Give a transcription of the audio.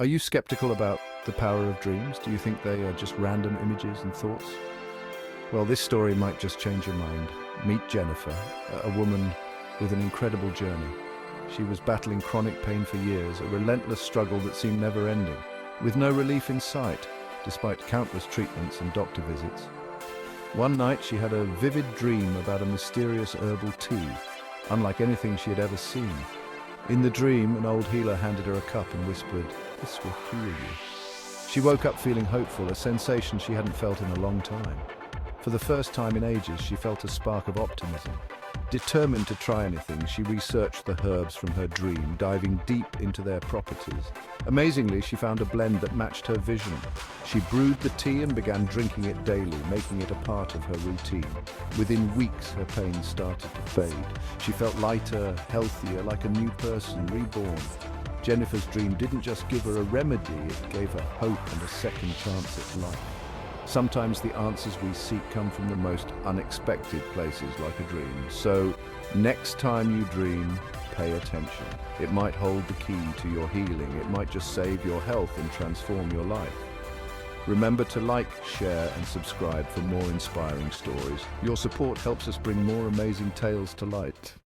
Are you skeptical about the power of dreams? Do you think they are just random images and thoughts? Well, this story might just change your mind. Meet Jennifer, a woman with an incredible journey. She was battling chronic pain for years, a relentless struggle that seemed never ending, with no relief in sight, despite countless treatments and doctor visits. One night she had a vivid dream about a mysterious herbal tea, unlike anything she had ever seen. In the dream, an old healer handed her a cup and whispered, "This will heal you." She woke up feeling hopeful, a sensation she hadn't felt in a long time. For the first time in ages, she felt a spark of optimism. Determined to try anything, she researched the herbs from her dream, diving deep into their properties. Amazingly, she found a blend that matched her vision. She brewed the tea and began drinking it daily, making it a part of her routine. Within weeks, her pain started to fade. She felt lighter, healthier, like a new person, reborn. Jennifer's dream didn't just give her a remedy, it gave her hope and a second chance at life. Sometimes the answers we seek come from the most unexpected places, like a dream. So, next time you dream, pay attention. It might hold the key to your healing. It might just save your health and transform your life. Remember to like, share, and subscribe for more inspiring stories. Your support helps us bring more amazing tales to light.